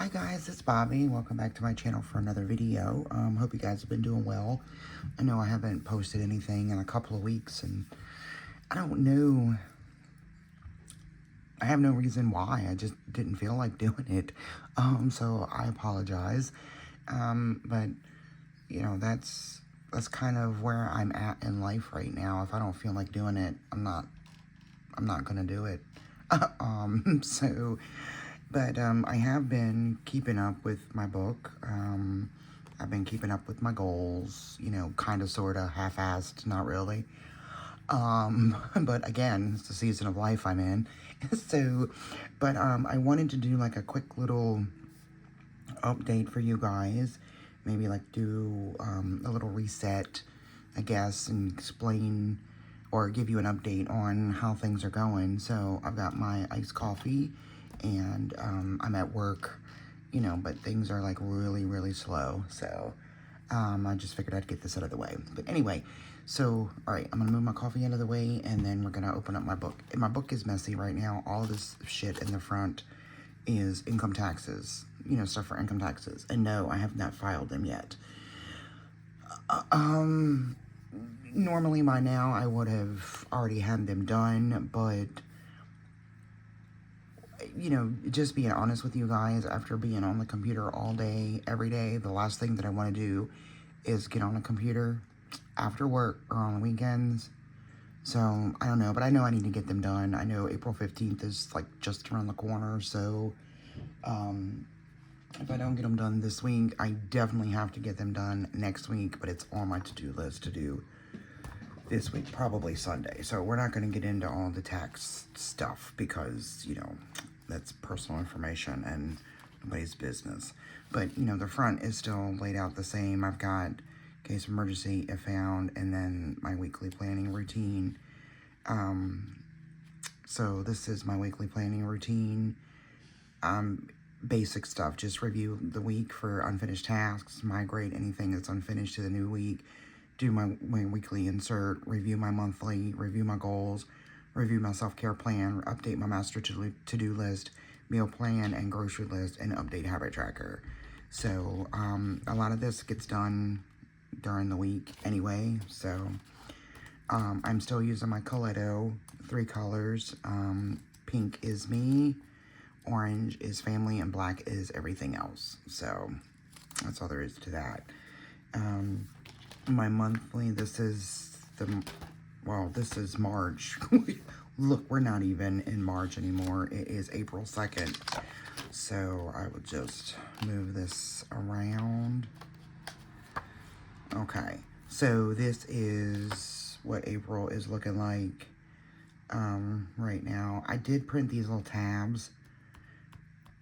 Hi guys, it's Bobby. Welcome back to my channel for another video. Hope you guys have been doing well. I know I haven't posted anything in a couple of weeks, and I don't know. I have no reason why. I just didn't feel like doing it. So I apologize. But you know, that's kind of where I'm at in life right now. If I don't feel like doing it, I'm not gonna do it. So, but I have been keeping up with my book. I've been keeping up with my goals, you know, kind of, sort of, half-assed, not really. But again, it's the season of life I'm in. So, but I wanted to do like a quick little update for you guys. Maybe like do a little reset, I guess, and explain or give you an update on how things are going. So I've got my iced coffee and I'm at work, you know, but things are like really, really slow. So I just figured I'd get this out of the way. But anyway, so, all right, I'm going to move my coffee out of the way, and then we're going to open up my book. And my book is messy right now. All of this shit in the front is income taxes, you know, stuff for income taxes. And no, I have not filed them yet. Normally by now I would have already had them done, but you know, just being honest with you guys, after being on the computer all day, every day, the last thing that I want to do is get on a computer after work or on the weekends. So, I don't know, but I know I need to get them done. I know April 15th is like just around the corner, so if I don't get them done this week, I definitely have to get them done next week, but it's on my to-do list to do this week, probably Sunday. So we're not going to get into all the tax stuff because, you know, that's personal information and nobody's business. But, you know, the front is still laid out the same. I've got case of emergency if found, and then my weekly planning routine. So this is my weekly planning routine. Basic stuff, just review the week for unfinished tasks, migrate anything that's unfinished to the new week, do my weekly insert, review my monthly, review my goals, review my self-care plan, update my master to-do list, meal plan, and grocery list, and update habit tracker. So a lot of this gets done during the week anyway. So I'm still using my Coletto 3 colors. Pink is me, orange is family, and black is everything else. So that's all there is to that. My monthly, this is March. Look, we're not even in March anymore. It is April 2nd. So I will just move this around. Okay, so this is what April is looking like right now. I did print these little tabs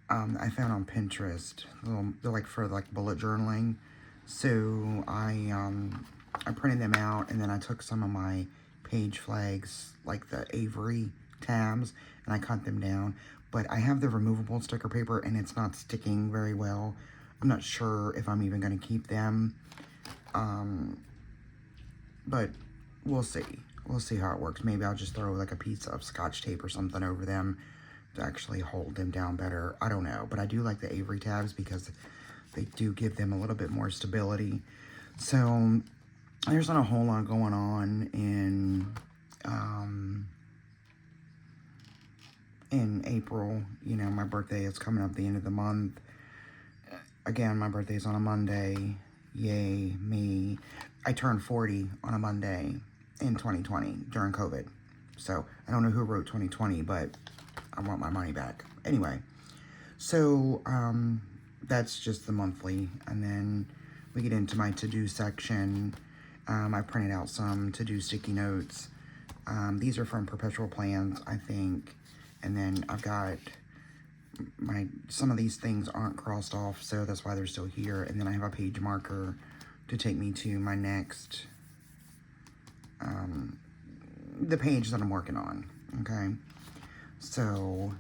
I found on Pinterest. They're like for like bullet journaling. So I printed them out, and then I took some of my page flags, like the Avery tabs, and I cut them down. But I have the removable sticker paper, and it's not sticking very well. I'm not sure if I'm even going to keep them. But we'll see. We'll see how it works. Maybe I'll just throw like a piece of Scotch tape or something over them to actually hold them down better. I don't know. But I do like the Avery tabs because they do give them a little bit more stability. So there's not a whole lot going on in April. You know, my birthday is coming up the end of the month. Again, my birthday's on a Monday. Yay, me. I turned 40 on a Monday in 2020 during COVID. So I don't know who wrote 2020, but I want my money back. Anyway, so that's just the monthly. And then we get into my to-do section. I printed out some to-do sticky notes. These are from Perpetual Plans, I think. And then I've got some of these things aren't crossed off, so that's why they're still here. And then I have a page marker to take me to my next, the page that I'm working on, okay? So,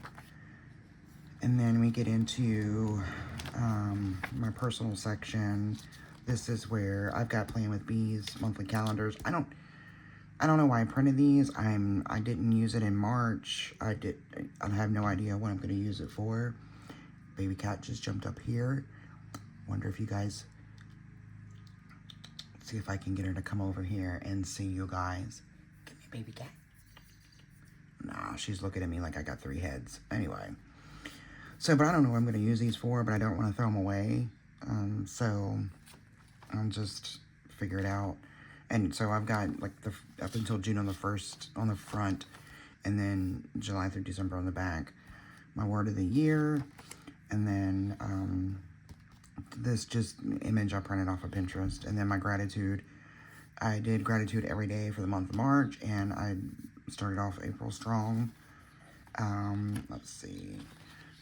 and then we get into my personal section. This is where I've got Playing with Bees monthly calendars. I don't know why I printed these. I didn't use it in March. I have no idea what I'm going to use it for. baby cat just jumped up here. Wonder if you guys, see if I can get her to come over here and see you guys. Come here, baby cat. Nah, she's looking at me like I got 3 heads. Anyway. So, but I don't know what I'm going to use these for, but I don't want to throw them away. So, I'll just figure it out. And so I've got like up until June on the 1st on the front, and then July through December on the back. My word of the year, and then this just image I printed off of Pinterest, and then my gratitude. I did gratitude every day for the month of March, and I started off April strong. Let's see,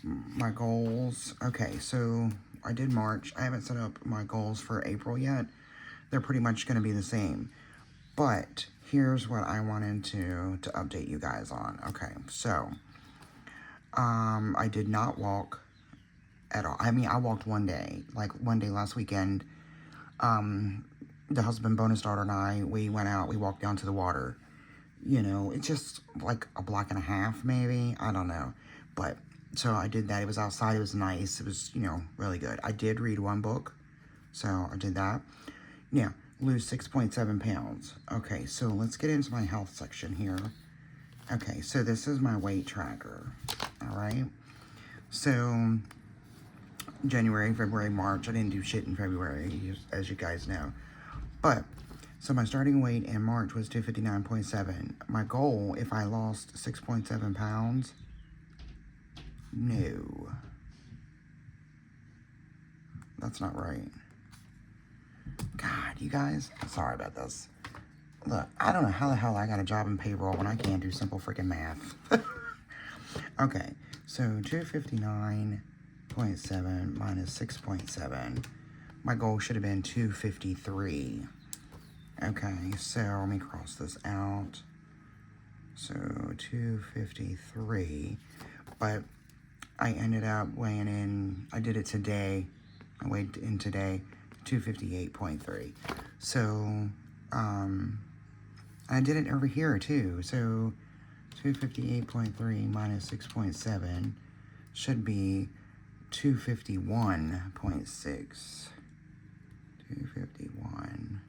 my goals. Okay, so I did March. I haven't set up my goals for April yet. They're pretty much going to be the same. But here's what I wanted to update you guys on. Okay, so I did not walk at all. I mean, I walked one day, like one day last weekend. The husband, bonus daughter, and I, we went out, we walked down to the water. You know, it's just like a block and a half, maybe. I don't know. But, so I did that. It was outside. It was nice. It was, you know, really good. I did read one book. So I did that. Now, lose 6.7 pounds. Okay, so let's get into my health section here. Okay, so this is my weight tracker. All right. So, January, February, March. I didn't do shit in February, as you guys know. But, so my starting weight in March was 259.7. My goal, if I lost 6.7 pounds, no. That's not right. God, you guys, sorry about this. Look, I don't know how the hell I got a job in payroll when I can't do simple freaking math. Okay, so 259.7 minus 6.7. My goal should have been 253. Okay, so let me cross this out. So 253. But I ended up weighing in, I did it today. I weighed in today, 258.3. So, I did it over here too. So 258.3 minus 6.7 should be 251.6. 251.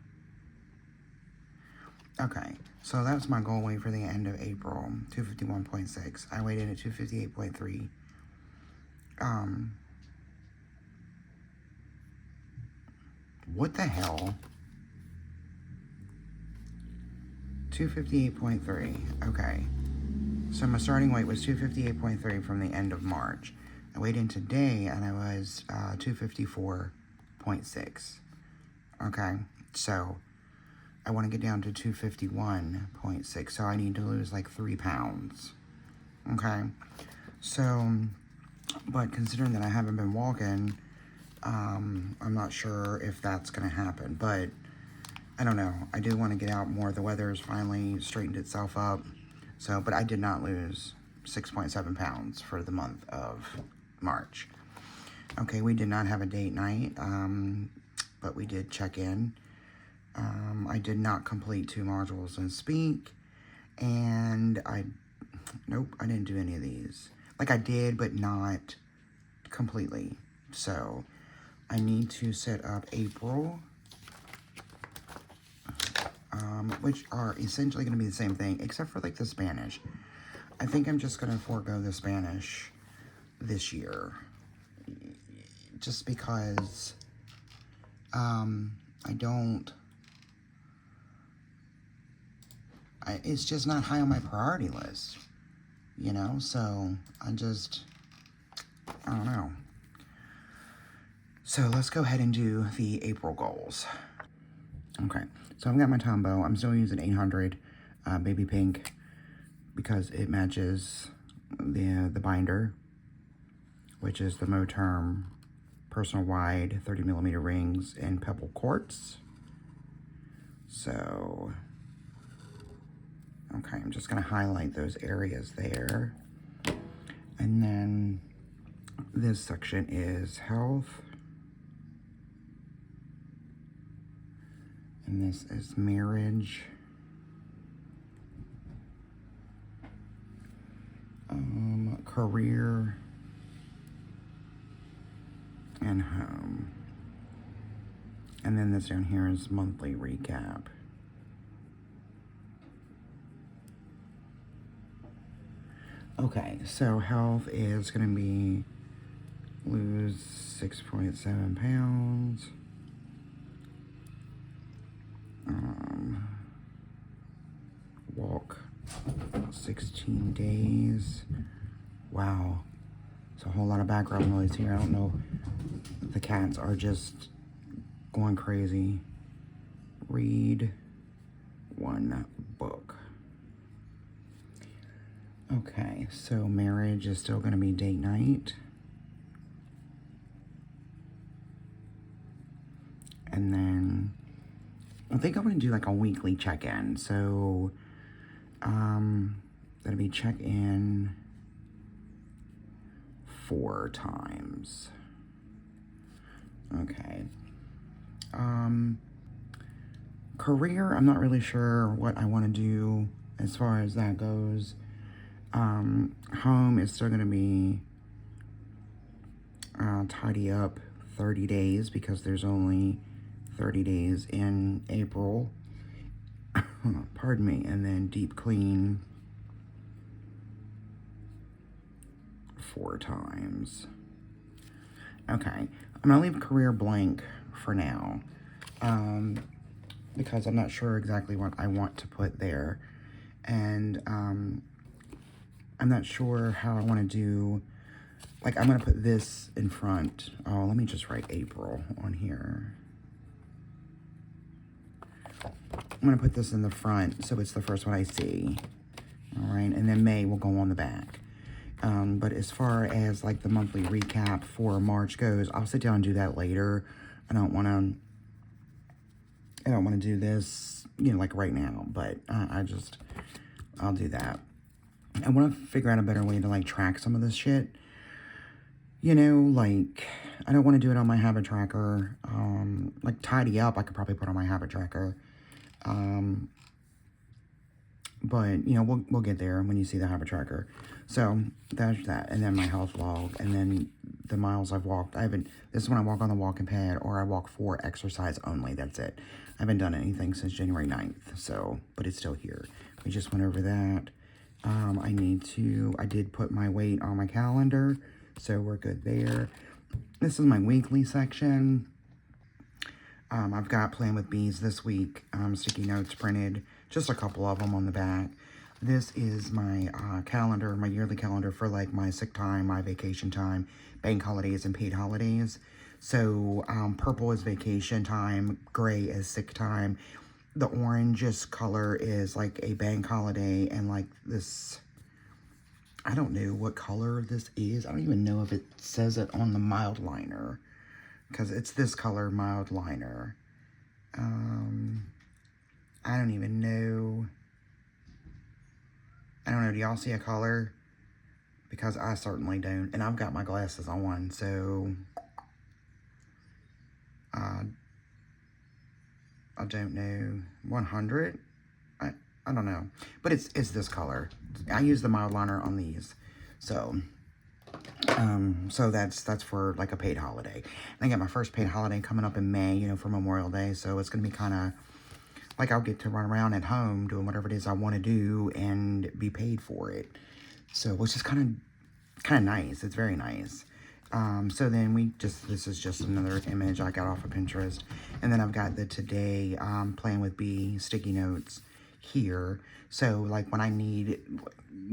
Okay, so that's my goal weight for the end of April, 251.6. I weighed in at 258.3. What the hell? 258.3. Okay. So my starting weight was 258.3 from the end of March. I weighed in today and I was 254.6. Okay. So I want to get down to 251.6. So I need to lose like 3 pounds. Okay. So, but considering that I haven't been walking, I'm not sure if that's going to happen, but I don't know. I do want to get out more. The weather's finally straightened itself up. So, but I did not lose 6.7 pounds for the month of March. Okay, we did not have a date night, but we did check in. I did not complete 2 modules in Speak, and nope, I didn't do any of these. Like I did, but not completely. So, I need to set up April, which are essentially going to be the same thing, except for like the Spanish. I think I'm just going to forego the Spanish this year, just because it's just not high on my priority list, you know, so I don't know. So let's go ahead and do the April goals. Okay, so I've got my Tombow. I'm still using 800 Baby Pink because it matches the binder, which is the Moterm Personal Wide 30mm rings in Pebble Quartz. So, okay, I'm just going to highlight those areas there. And then this section is health. And this is marriage. Career. and home. And then this down here is monthly recap. Okay, so health is going to be lose 6.7 pounds. Walk 16 days. Wow. It's a whole lot of background noise here. I don't know. The cats are just going crazy. Read 1 book. Okay, so marriage is still going to be date night. And then I think I'm going to do like a weekly check-in. So that'll be check-in 4 times. Okay. Career, I'm not really sure what I want to do as far as that goes. Home is still going to be tidy up 30 days because there's only 30 days in April. Pardon me. And then deep clean 4 times. Okay. I'm going to leave career blank for now. Because I'm not sure exactly what I want to put there. And I'm not sure how I want to do, like, I'm going to put this in front. Oh, let me just write April on here. I'm going to put this in the front so it's the first one I see. All right, and then May will go on the back. But as far as, like, the monthly recap for March goes, I'll sit down and do that later. I don't want to do this, you know, like right now, but I'll do that. I want to figure out a better way to, like, track some of this shit. You know, like, I don't want to do it on my habit tracker. Like, tidy up, I could probably put on my habit tracker. But, you know, we'll get there when you see the habit tracker. So, that's that. And then my health log. And then the miles I've walked. This is when I walk on the walking pad or I walk for exercise only. That's it. I haven't done anything since January 9th. So, but it's still here. We just went over that. I did put my weight on my calendar, so we're good there. This is my weekly section. I've got Playing with Bees this week, sticky notes printed, just a couple of them on the back. This is my calendar, my yearly calendar for like my sick time, my vacation time, bank holidays, and paid holidays. So purple is vacation time, gray is sick time. The orangest color is like a bank holiday, and like this, I don't know what color this is. I don't even know if it says it on the mild liner, because it's this color, mild liner. I don't even know. I don't know, do y'all see a color? Because I certainly don't, and I've got my glasses on, so I don't know. 100? I don't know. But it's this color. I use the mild liner on these. So that's for like a paid holiday. And I got my first paid holiday coming up in May, you know, for Memorial Day. So it's going to be kind of like I'll get to run around at home doing whatever it is I want to do and be paid for it. So, which is kind of nice. It's very nice. So then this is just another image I got off of Pinterest. And then I've got the Today Playing with Bee sticky notes here. So like when I need,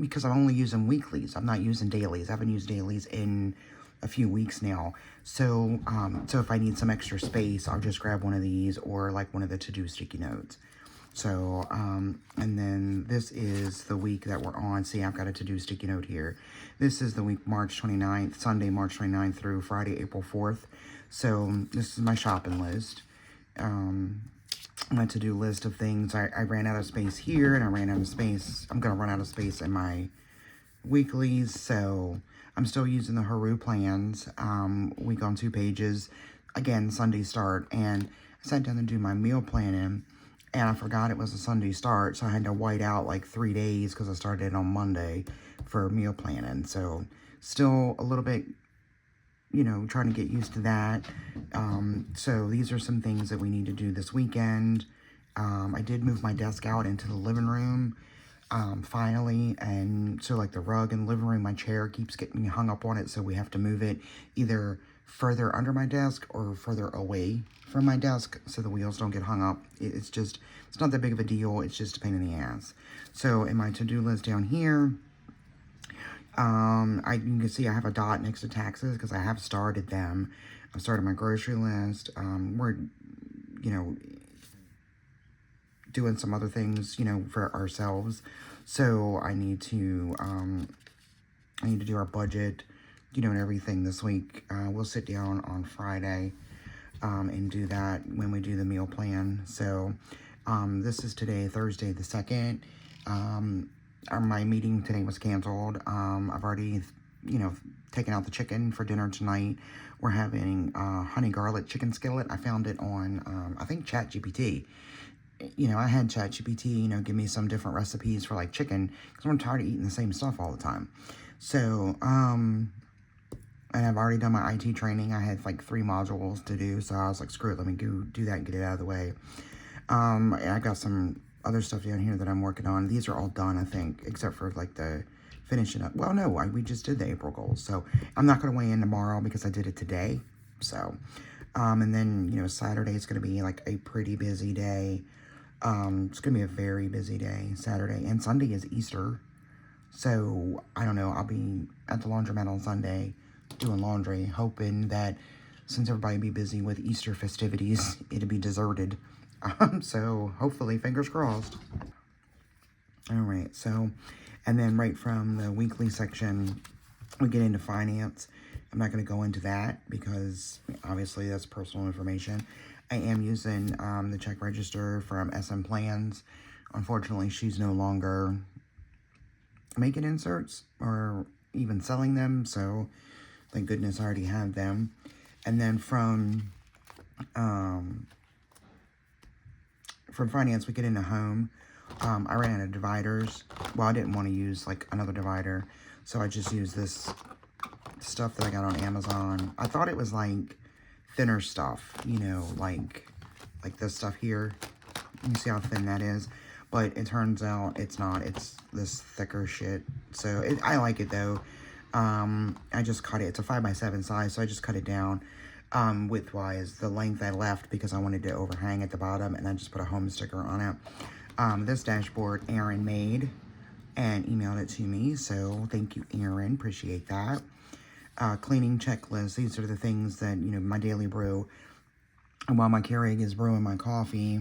because I'm only using weeklies, I'm not using dailies. I haven't used dailies in a few weeks now. So, so if I need some extra space, I'll just grab one of these or like one of the to-do sticky notes. So, and then this is the week that we're on. See, I've got a to-do sticky note here. This is the week March 29th, Sunday, March 29th through Friday, April 4th. So this is my shopping list. My to-do list of things. I ran out of space here, and I ran out of space. I'm going to run out of space in my weeklies, so I'm still using the Haru plans, week on 2 pages. Again, Sunday start, and I sat down and do my meal planning, and I forgot it was a Sunday start, so I had to white out like 3 days because I started on Monday for meal planning. So still a little bit trying to get used to that. So these are some things that we need to do this weekend. I did move my desk out into the living room, finally, and so like the rug in the living room, my chair keeps getting hung up on it, so we have to move it either further under my desk or further away from my desk so the wheels don't get hung up. It's not that big of a deal, it's just a pain in the ass. So in my to-do list down here, you can see I have a dot next to taxes because I have started them. I've started my grocery list. We're, doing some other things, for ourselves. So I need to do our budget, and everything this week. We'll sit down on Friday, and do that when we do the meal plan. So, this is today, Thursday the 2nd. My meeting today was canceled. I've already, taken out the chicken for dinner tonight. We're having honey garlic chicken skillet. I found it on, I think, ChatGPT. I had ChatGPT, give me some different recipes for, like, chicken, because I'm tired of eating the same stuff all the time. So, and I've already done my IT training. I had, like, 3 modules to do, so I was like, screw it, let me go do that and get it out of the way. I got some other stuff down here that I'm working on. These are all done, I think, except for, like, the finishing up. Well, no, we just did the April goals, so I'm not going to weigh in tomorrow because I did it today. So, and then, Saturday is going to be, like, a pretty busy day. It's going to be a very busy day, Saturday. And Sunday is Easter. So, I don't know. I'll be at the laundromat on Sunday doing laundry, hoping that since everybody be busy with Easter festivities, it'll be deserted. So, hopefully, fingers crossed. Alright, so, and then right from the weekly section, we get into finance. I'm not going to go into that because, obviously, that's personal information. I am using the check register from SM Plans. Unfortunately, she's no longer making inserts or even selling them, so thank goodness I already have them. And then from finance, we get into home. I ran out of dividers. Well, I didn't want to use, like, another divider, so I just used this stuff that I got on Amazon. I thought it was, like, thinner stuff, like this stuff here. You see how thin that is, but it turns out it's not. It's this thicker shit. So I like it though. I just cut it. It's a 5x7 size, so I just cut it down width-wise. The length I left because I wanted to overhang at the bottom, and I just put a home sticker on it. This dashboard Aaron made and emailed it to me, so thank you, Aaron. Appreciate that. Cleaning checklist. These are the things that, my daily brew. And while my Keurig is brewing my coffee,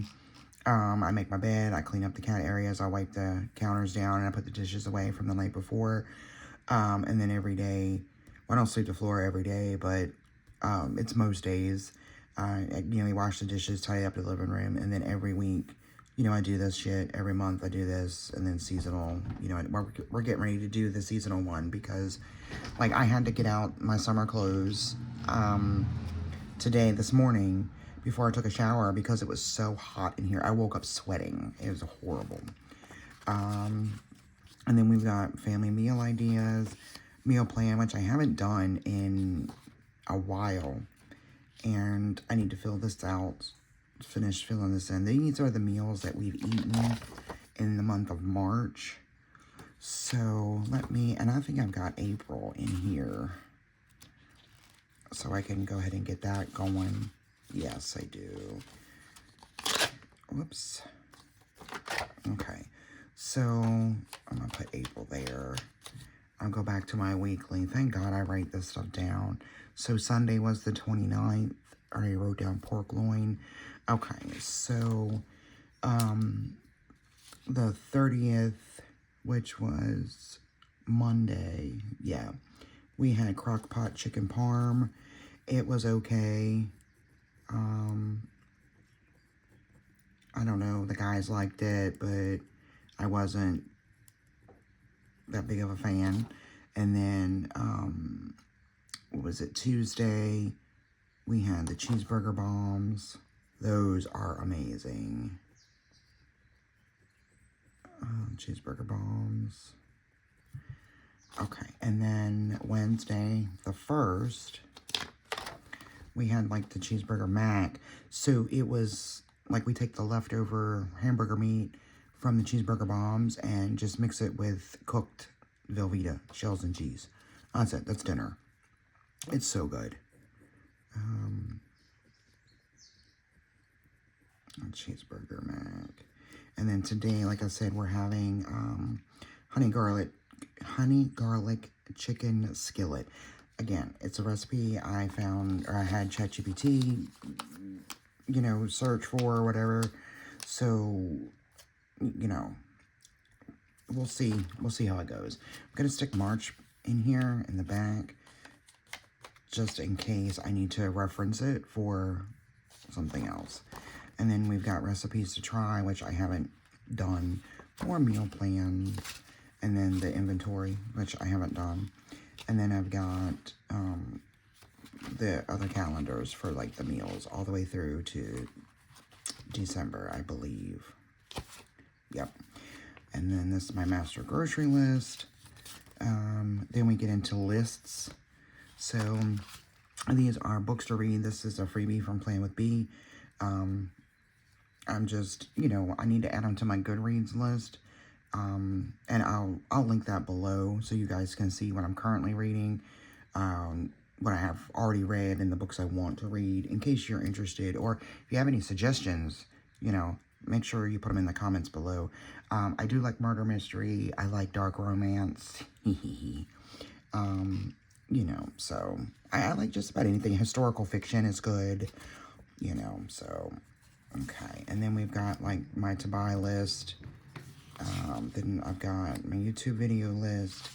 I make my bed, I clean up the cat areas, I wipe the counters down, and I put the dishes away from the night before. And then every day, well, I don't sweep the floor every day, but it's most days. We wash the dishes, tidy up the living room, and then every week, I do this shit. Every month I do this, and then seasonal, we're getting ready to do the seasonal one because, like, I had to get out my summer clothes this morning, before I took a shower because it was so hot in here. I woke up sweating. It was horrible. And then we've got family meal ideas, meal plan, which I haven't done in a while. And I need to fill this out, finish filling this in. These are the meals that we've eaten in the month of March. So and I think I've got April in here. So I can go ahead and get that going. Yes, I do. Whoops. Okay. So I'm going to put April there. I'll go back to my weekly. Thank God I write this stuff down. So Sunday was the 29th. I already wrote down pork loin. Okay, so the 30th, which was Monday, yeah, we had crock pot chicken parm. It was okay. I don't know, the guys liked it, but I wasn't that big of a fan. And then, what was it, Tuesday, we had the cheeseburger bombs. Those are amazing. Cheeseburger bombs. Okay, and then Wednesday, the 1st, we had like the cheeseburger mac. So it was like we take the leftover hamburger meat from the cheeseburger bombs and just mix it with cooked Velveeta shells and cheese. That's it. That's dinner. It's so good. Cheeseburger mac. And then today, like I said, we're having honey garlic chicken skillet. Again, it's a recipe I found, or I had ChatGPT, you know, search for or whatever. So, you know, we'll see. We'll see how it goes. I'm going to stick March in here in the back, just in case I need to reference it for something else. And then we've got recipes to try, which I haven't done, more meal plans, and then the inventory, which I haven't done. And then I've got the other calendars for like the meals all the way through to December, I believe. Yep. And then this is my master grocery list. Then we get into lists. So these are books to read. This is a freebie from Playing with B. I'm just, you know, I need to add them to my Goodreads list. And I'll link that below so you guys can see what I'm currently reading, what I have already read, and the books I want to read, in case you're interested. Or if you have any suggestions, you know, make sure you put them in the comments below. I do like murder mystery. I like dark romance. You know, so I like just about anything. Historical fiction is good, you know, so, okay. And then we've got, like, my to-buy list. Then I've got my YouTube video list,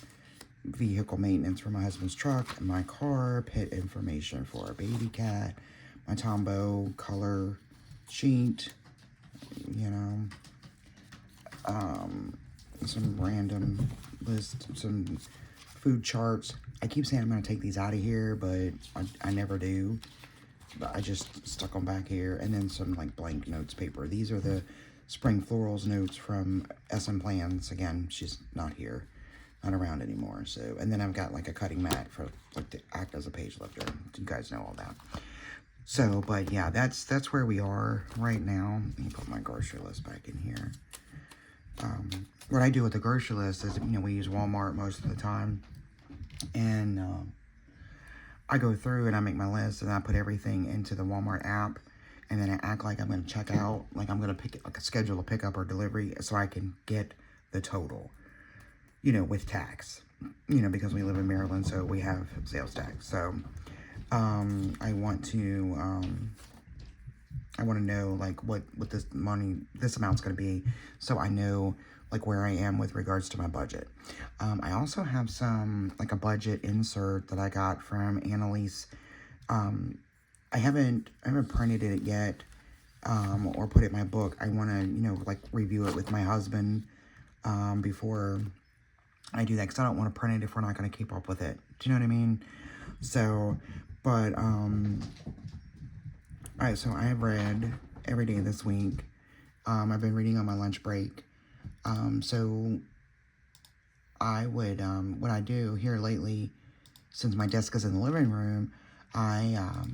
vehicle maintenance for my husband's truck, my car, pet information for a baby cat, my Tombow color sheet, you know, some random list, some food charts. I keep saying I'm going to take these out of here, but I never do. But I just stuck them back here. And then some like blank notes paper. These are the Spring Florals notes from SM Plans. Again, she's not here, not around anymore. So, and then I've got like a cutting mat for like to act as a page lifter. You guys know all that. So, but yeah, that's where we are right now. Let me put my grocery list back in here. What I do with the grocery list is, you know, we use Walmart most of the time. And I go through and I make my list and I put everything into the Walmart app. And then I act like I'm going to check out, like I'm going to pick, like schedule a pickup or delivery so I can get the total, you know, with tax, you know, because we live in Maryland, so we have sales tax. So, I want to know like what this amount's going to be, so I know like where I am with regards to my budget. I also have some, like a budget insert that I got from Annalise. I haven't printed it yet, or put it in my book. I want to, you know, like review it with my husband, before I do that, because I don't want to print it if we're not going to keep up with it. Do you know what I mean? So, but, alright, so I have read every day this week. I've been reading on my lunch break. So I would, what I do here lately, since my desk is in the living room, I'll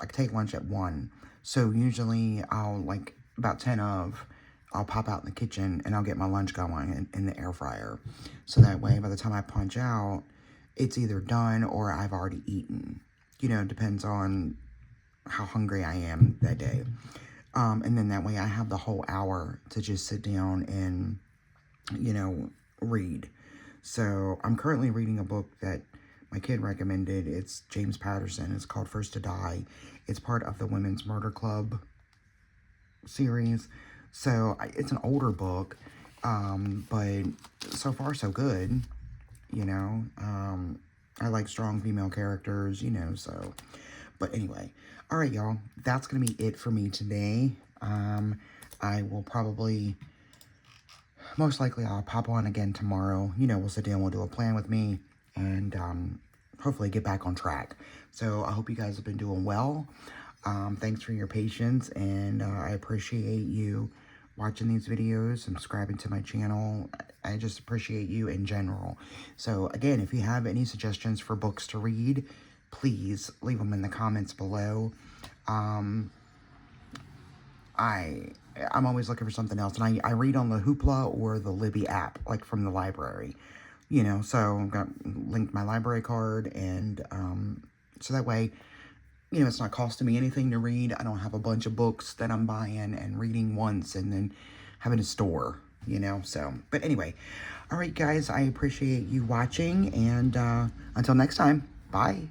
take lunch at 1. So usually I'll, like, about 10 of, I'll pop out in the kitchen and I'll get my lunch going in the air fryer. So that way, by the time I punch out, it's either done or I've already eaten. You know, it depends on how hungry I am that day. And then that way I have the whole hour to just sit down and, you know, read. So I'm currently reading a book that my kid recommended. It's James Patterson. It's called First to Die. It's part of the Women's Murder Club series. So it's an older book, but so far so good, you know. I like strong female characters, you know, so. But anyway, all right, y'all. That's going to be it for me today. I will probably, most likely I'll pop on again tomorrow. You know, we'll sit down, we'll do a plan with me, and hopefully get back on track. So I hope you guys have been doing well. Thanks for your patience, and I appreciate you watching these videos, subscribing to my channel. I just appreciate you in general. So again, if you have any suggestions for books to read, please leave them in the comments below. I'm always looking for something else, and I read on the Hoopla or the Libby app, like from the library, you know, so I've got linked my library card, and so that way, you know, it's not costing me anything to read. I don't have a bunch of books that I'm buying and reading once and then having to store, you know, so, but anyway, all right, guys, I appreciate you watching, and until next time, bye.